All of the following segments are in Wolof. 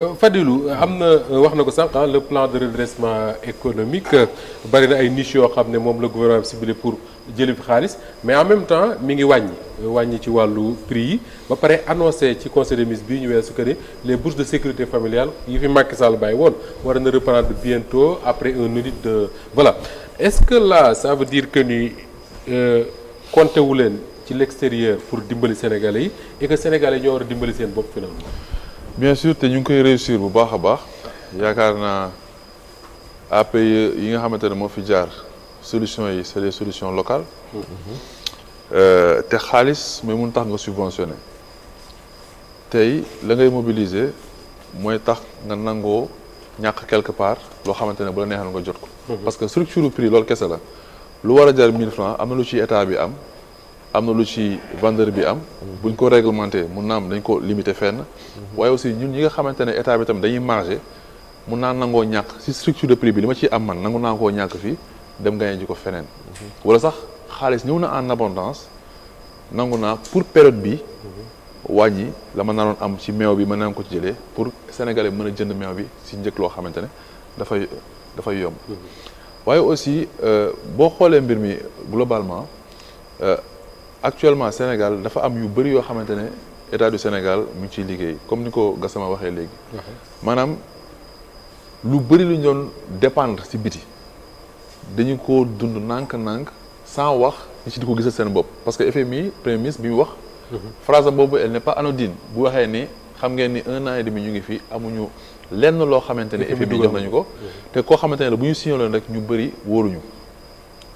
Fadilou am na wax na ko sànq le plan de redressement économique bari na ay niches yoo xam ne moom la gouvernement bi ciblé pour jëli fi xaalis mais en même temps mi ngi wàññi ci wàllu prix yi ba pare annoncé ci conseil des ministres bii ñu weesu que ni les bourses de sécurité familiale yi fi Macky Sall bàyyi woon war na reprendre bientôt après un audit de voilà est-ce que là ça veut dire que ni compté wu leen ci l'extérieur pour dimbali Sénégalais yi et que Sénégalais yi ñoo war a dimbali seen bopp finalement. bien sûr te ñu ngi koy réussir bu baax a baax yaakaar naa APE yi nga xamante ne moo fi jaar solutions yi c'est des solutions locales te xaalis mooy mun tax nga subventionné tey la ngay mobiliser mooy tax nga nangoo ñàkk quelque part loo xamante ne bu la neexal nga jot ko parce que structure du prix loolu kese la lu war a jar 1000 francs am na lu ci état bi am na lu ci vendeur bi am buñ ko réglementé mun naa am dañ ko limité fenn waaye aussi ñun ñi nga xamante ne état bi tamit dañuy marger mun naa nangoo ñàkk si structure de prix bi li ma ciy am man nangu naa koo ñàkk fii dem gañe ji ko feneen wala sax xaalis ñëw na en abondance nangu naa pour période bi wàññi la ma naroon am ci meew bi mën naa ko ci jëlee pour Sénégalais mën a jënd meew bi si njëkk loo xamante ne dafay yomb waaye aussi boo xoolee mbir mi globalement actuellement Sénégal dafa am yu bëri yoo xamante ne état du Sénégal mu ngi ciy liggéey comme ni ko Gassama waxee léegi maanaam lu bëri lu ñu doon dépendre ci biti dañu ko dund nànk-nànk sans wax ñi ci di ko gisal seen bopp parce que FMI premier ministre bi mu wax phrase am boobu elle n'est pas anodine bu waxee ni xam ngeen ni 1 an et demi ñu ngi fi amuñu lenn loo xamante ne FMI jox nañu ko te koo xamante ne la bu ñu signé loon rek ñu bëri wóoruñu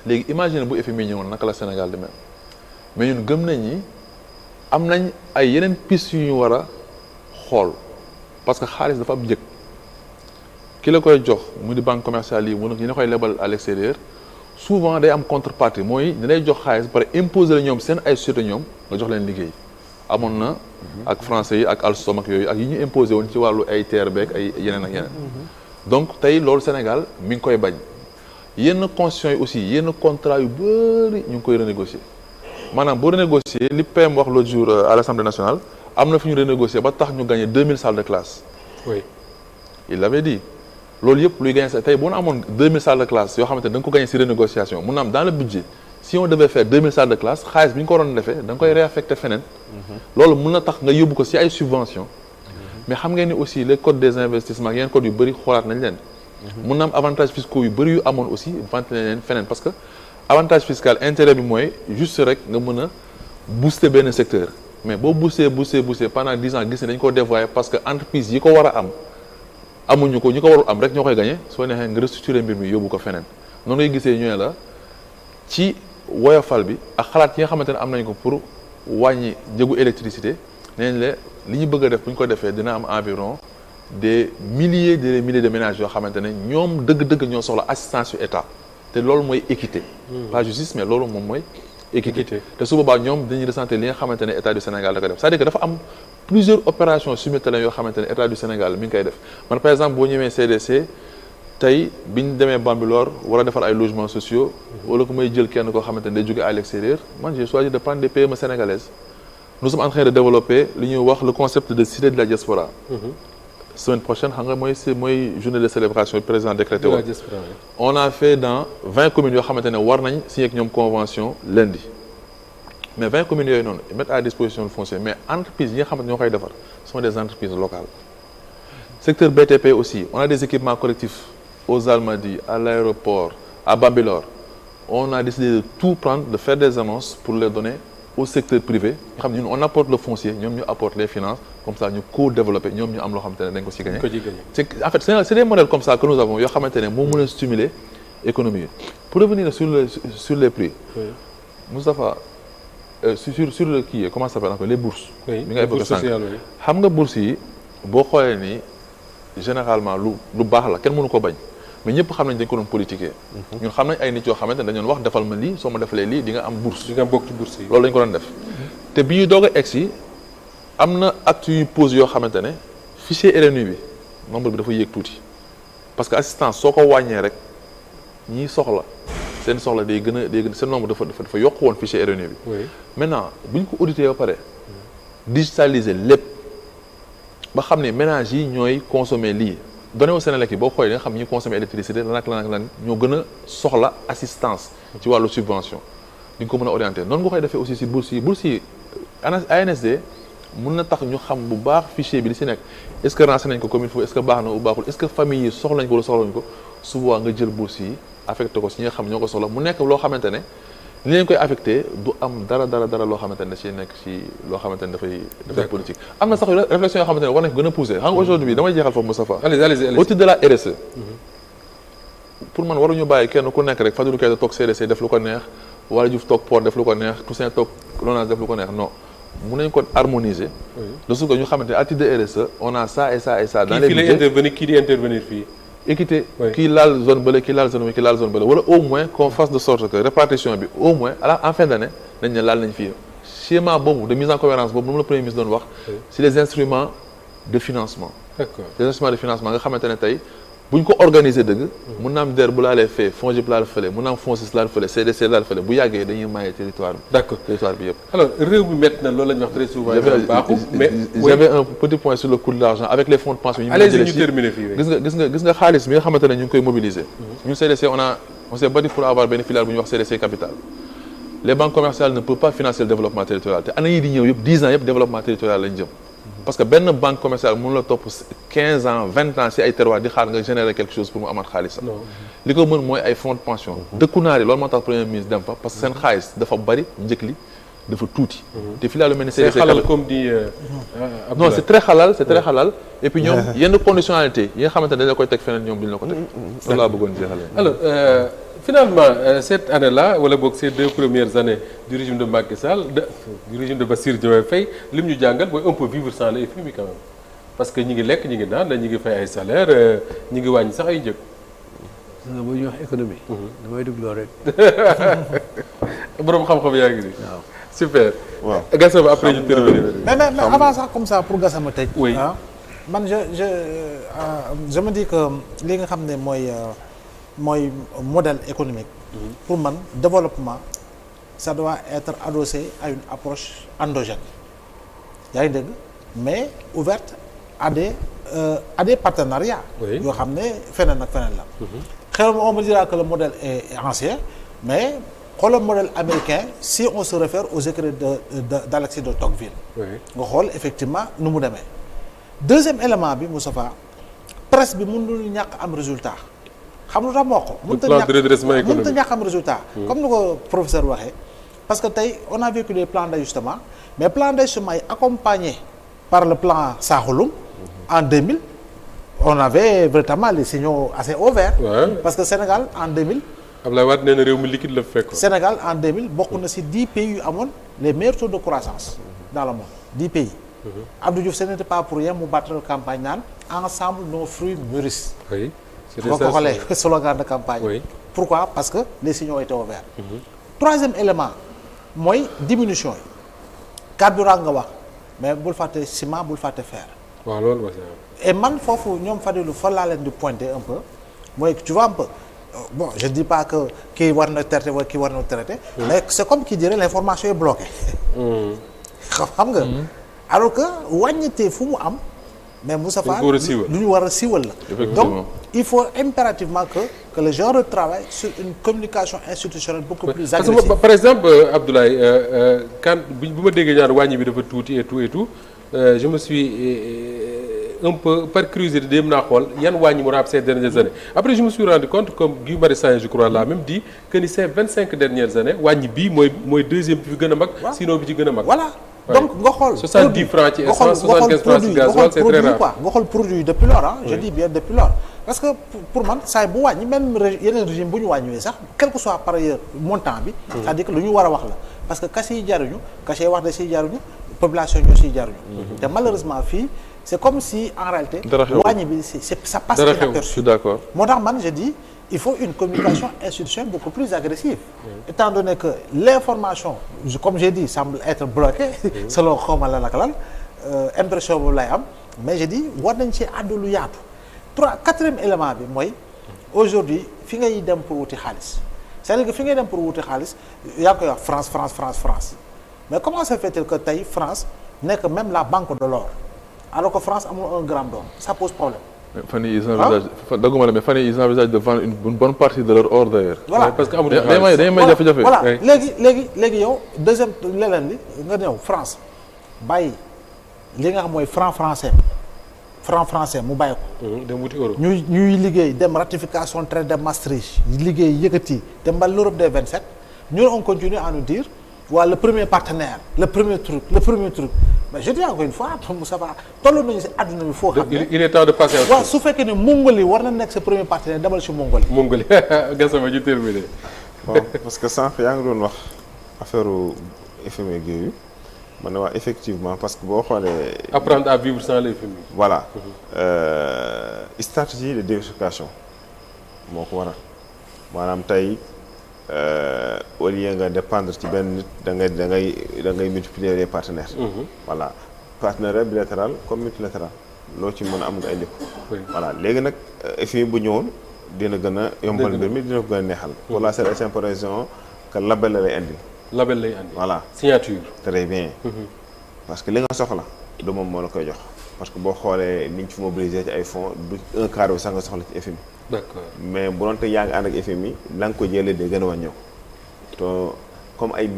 léegi imagine bu FMI ñëwoon naka la Sénégal di mel mais ñun gëm nañ ni am nañ ay yeneen piste yu ñu war a xool parce que xaalis dafa am njëg ki la koy jox mu di banque commerciale yi mu ne ñu koy lebal à l'extérieur souvent day am contrepartie mooy ñu lay jox xaalis ba pare imposer la ñoom seen ay société ñoom nga jox leen liggéey amoon na ak français yi ak Alstom ak yooyu ak yi ñu imposé woon ci wàllu ay TER beeg ay yeneen ak yeneen donc tey loolu Sénégal mi ngi koy bañ yenn constitutions yi aussi yenn contrat yu bëri ñu ngi koy renégocier maanaam boo renégocier li PM wax l'autre jour à l'Assemblée nationale am na fu ñu renégocier ba tax ñu gagné 2000 salles de classe. oui il l'avait dit loolu yëpp luy gagné sa tey boo na amoon 2000 salles de classe yoo xamante ne da nga ko gagné si renégociation mun na am dans le budget si on devait faire 2000 salles de classe xaalis bi ñu ko waroon defee da nga koy réaffecté feneen. loolu mun na tax nga yóbbu ko si ay subventions. mais xam ngeen ni aussi les codes des investissements yeneen codes yu bëri xoolaat nañ leen. mun na am avantages fiscaux yu bëri yu amoon aussi vente nañ leen feneen parce que. avantage fiscal intérêt bi mooy juste rek nga mën a booster benn secteur mais boo booster pendant 10 ans gis ne dañu ko dévoyer parce que entreprise yi ko war a am amuñu ko ñi ko warul am rek ñoo koy gagné soo neexee nga restructurer mbir mi yóbbu ko feneen noonu ngay gisee ñu ne la ci woyofal bi ak xalaat yi nga xamante ne am nañ ko pour wàññi njëgu électricité nee nañ la li ñu bëgg a def bu ñu ko defee dina am environ des milliers de ménages yoo xamante ne ñoom dëgg-dëgg ñoo soxla assistance yu état te loolu mooy équité pas justice mais loolu moom mooy équité te su boobaa ñoom dañuy ressentir li nga xamante ne état du Sénégal da ko def c'est-à-dire que dafa am plusieurs opérations simultanées yoo xamante ne état du Sénégal mi ngi koy def man par exemple boo ñëwee CDC tey bi ñu demee Bambilor war a defar ay logements sociaux wala ko may jël kenn koo xamante ne day jóge à l'extérieur man j'ai choisi de prendre des PME sénégalaises nous sommes en train de développer li ñuy wax le concept de cité de la diaspora semaine prochaine xam nga mooy journée de célébration du président décrété woon on a fait dans 20 communes yoo xamante ne war nañ signé ak ñoom convention lundi mais 20 communes yooyu noonu mettre à disposition le foncier mais entreprises yi nga xamante ñoo koy defar sont des entreprises locales secteur BTP aussi on a des équipements collectifs aux Almadies à l'aéroport à Bambilor on a décidé de tout prendre de faire des annonces pour les donner au secteur privé nga xam ne ñun on apporte le foncier ñoom ñu apporte les finances comme ça ñu co-développer ñoom ñu am loo xamante ne dañ ko ci gagner en fait c'est des modèles comme ça que nous avons yoo xamante ne moo mën a stimuler économie yi pour revenir sur les prix Moustapha sur le kii comment ça s'appelle encore les bourses bi nga évoqué sànq xam nga bourses yi boo xoolee ni généralement lu baax la kenn mënu ko bañ mais ñëpp xam nañ dañ ko doon politiquer ñun xam nañ ay nit yoo xamante ne dañu wax defal ma lii soo ma defalee lii di nga am bourse di nga bokk ci bourse yi loolu dañ ko doon def te bi ñuy doog a egsi am na actes yu posé yoo xamante ne fichier RNU bi nombre bi dafa yéeg tuuti parce que assistance soo ko wàññee rek ñiy soxla seen soxla day gën a seen nombre dafa yokk woon fichier RNU bi maintenant bu ñu ko audité ba pare digitaliser lépp ba xam ne ménages yi ñooy consommer lii données au Sénélec yi boo xoolee da nga xam ñi consommer électricité lan ak lan ñoo gën a soxla assistance ci wàllu subvention di nga ko mën a orienter noonu nga koy defee aussi si bourse yi ANSD mën na tax ñu xam bu baax fichier bi li si nekk est-ce que renseigné nañ ko comme il faut est-ce que baax na ou baaxul est-ce que famille yi soxla nañ ko wala soxla nañ ko souvent nga jël bourse yi affecté ko si ñi nga xam ñoo ko soxla mu nekk loo xamante ne li leen koy affecté du am dara loo xamante ne da ciy nekk ci loo xamante ne dafay politique am na sax réflexion yoo xamante ne war nañ ko gën a poussé xam nga aujourd'hui damay jeexal foofu Moustapha au titre de la RSE pour man waruñu bàyyi kenn ku nekk rek Fadilou Keita toog CDC def lu ko neex wala Diouf toog port def lu ko neex Toussaint toog LONASE def lu ko neex non mun nañ ko harmoniser de ce que ñu xamante ne à titre de RSE on a ça et ça et ça dans les budgets kii di intervenir fii équité kii laal zone bële kii laal zone bi kii laal zone bële wala au moins qu'on fasse de sorte que répartition bi au moins en fin d'année nañ ne laal nañ fii schéma boobu de mise en cohérence boobu moom la premier ministre doon wax c'est les instruments de financement les instruments de financement nga xamante ne tey bu ñu ko organiser dëgg mun na am DER bu laalee fee FONGIP laal fële mun na am FONSIS laal fële CDC laal fële bu yàggee dañuy maye territoire bi d'accord territoire bi yëpp alors réew mi métti na loolu la ñuy wax très souvent baaxul mais j'avais un petit point sur le coût de l'argent avec les fonds de pension allez-y ñu terminer fii gis nga xaalis bi nga xamante ne ñu ngi koy mobiliser ñun CDC on s'est battu pour avoir benn filiale bu ñuy wax CDC Capital les banques commerciales ne peuvent pas financer le développement territorial te année yi di ñëw yëpp 10 ans yëpp développement territorial lañ jëm parce que benn banque commerciale mënu la topp 15 ans 20 ans si ay terroir di xaar nga générer quelque chose pour mu amaat xaalis sax li ko mën mooy ay fonds de pension dëkku naar yi loolu moo tax premier ministre dem fa parce que seen xaalis dafa bari njëkk li dafa tuuti te fii laa lu mel ni c'est xalal comme dit non c'est très xalal et puis ñoom yenn conditionnalité yi nga xamante ne dañ la koy teg feneen ñoom duñu la ko teg loolu laa bëggoon jeexale alors finalement cette année-là wala boog ces 2 premières années du régime de Macky Sall du régime de Bassirou Diomaye Faye lim ñu jàngal mooy un peu vivre sans le FMI quand même parce que ñi ngi lekk ñi ngi naan ñi ngi fay ay salaire ñi ngi wàññi sax ay njëg. bu ñuy wax économie. damay dégloo rek. borom xam-xam yaa ngi nii. waaw super. waaw Gassama après ñu terminer. mais avant ça comme ça pour Gassama tëj. oui man je me dis que li nga xam ne mooy modèle économique. pour man développement ça doit être adossé à une approche endogène. yaa ngi dégg mais ouverte à des partenariats. yoo xam ne feneen ak feneen la. xëy na on me dira que le modèle est ancien mais xoolal modèle américain si on se réfère aux écrits d'Alexis de Tocqueville. nga xool effectivement nu mu demee. deuxième élément bi Moustapha presse bi mënul ñàkk am résultat xam lu tax moo ko. mënut a ñàkk am résultat. comme ni ko professeur waxee parce que tey on a vécu des plans d'ajustement mais plan d'ajustement yi accompagné par le plan Sakhoulou en 2000 on avait véritablement les signaux assez au vert. parce que Sénégal en 2000. Abdoulaye Wade nee na réew mi liquide la fekk. Sénégal en 2000 bokk na ci 10 pays yu amoon les meilleurs taux de croissance dans le monde 10 pays. Abdou Diouf ce n'était pas pour rien mu battre campagne naan ensemble nos fruits mûrissent. oui c'est boo ko xoolee slogan de campagne. oui pourquoi parce que les signaux étaient au vert. troisième élément mooy diminution yi. carburant nga wax mais bul fàtte ciment bul fàtte fer. waaw loolu et man foofu ñoom Fadilou fa laa leen di pointer un peu mooy tu vois un peu bon je dis pas que kii war na traité wala kii war na traité. mais c'est comme qui dirait l'information est bloquée. xam nga. alors que wàññite fu mu am. mais Moustapha lu ñu war a siiwal la. donc il faut impérativement que les gens retravaillent sur une communication institutionnelle beaucoup plus agressive. parce que par exemple Abdoulaye quand bu ma déggee ñaar wàññi bi dafa tuuti et tout je me suis un peu par curiosité dem naa xool yan wàññi mu raab ces dernières années après je me suis rendu compte comme Guy Marius Sagna je crois l'a même dit que ni ces 25 dernières années wàññi bii mooy deuxième bi fi gën a mag. sinon bi ci gën a mag. voilà donc nga xool. 70 francs ci essence 75 francs ci gasoil c'est très rare. nga xool produit depuis lors je dis bien depuis lors parce que pour man saa bu wàññi même yeneen régime bu ñu wàññiwee sax quel que soit par ailleurs montant bi. c'est-à-dire que lu ñu war a wax la parce que cachet yi jaruñu cachet yi wax da siy jaruñu population ñoo siy jaruñu. te malheureusement fii c'est comme si en réalité. wàññi bi ça passe inaperçu. je suis d'accord. moo tax man je dis il faut une communication institutionnelle beaucoup plus agressive. étant donné que l'information comme j'ai dit semble être bloquée. selon xawma lan ak lan impression boobu lay am mais je dis war nañ ci àddu lu yaatu. quatrième élément bi mooy aujourd'hui fi ngay dem pour wuti xaalis c'est-à-dire que fi ngay dem pour wuti xaalis yaa ngi koy wax France mais comment se fait-il que tey France nekk même la banque de l'or alors que France amul 1 gramme d'or ça pose problème. fan yii ils envisagent dagguma la mais fan yii ils envisagent de vendre une bonne partie de leur or d'ailleurs. voilà parce que amuñu dañuy may jafe-jafe. voilà léegi yow deuxième leneen li nga ñëw France bàyyi li nga xam mooy franc français mu bàyyi ko. dem wuti euro. ñuy liggéey dem ratification traité de Maastricht liggéey yëkkati dem ba l'Europe des 27 ñun on continue à nous dire waa le premier partenaire le premier truc mais je dis encore une fois Moussa Ba tollu nañu si àdduna bi foo xam ne il est temps de passer. waaw su fekkee ne Mongolie war na nekk sa premier partenaire demal si Mongolie. Gassama ñu terminé. bon parce que sànq yaa ngi doon wax affaire FMI ak yooyu man na wax effectivement parce que boo xoolee. apprendre à vivre sans les FMI. voilà stratégie de diversification moo ko waral maanaam tey au lieu nga dépendre ci benn nit da ngay multiplier les partenaires. voilà partenariat bilatéral comme multilatéral loo ci mën a am nga indi ko. voilà léegi nag FMI bu ñëwoon dina gën a yombal mbir mi dina ko gën a neexal. pour la seule et simple raison que label la lay indi. label lay andi. voilà signature. très bien. parce que li nga soxla du moom moo la koy jox parce que boo xoolee ni ñu fi mobilisé ci ay fonds du 1/4 bi sax nga soxla ci FMI. d'accord mais bu doon te yaa ngi ànd ak FMI la nga ko jëlee day gën a wàññeeku te comme ay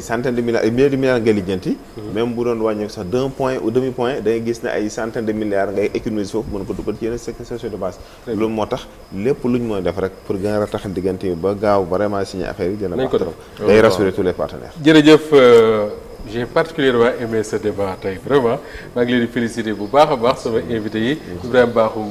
centaine de milliards ay milliers de milliards ngay lijjanti. même bu doon wàññeeku sax d' 1 point ou demi point da ngay gis ne ay centaine de milliards ngay économiser foofu mën ko dugal ci yeneen secteur de base. loolu moo tax lépp lu ñu mën a def rek pour gën a ratax diggante bi ba gaaw vraiment signer affaire yi. dina baax trop day rassurer tous les partenaires. jërëjëf j'ai particulièrement aimé ce débat tey vraiment maa ngi leen di féliciter bu baax a baax sama invité yi Ibrahima Bakhoum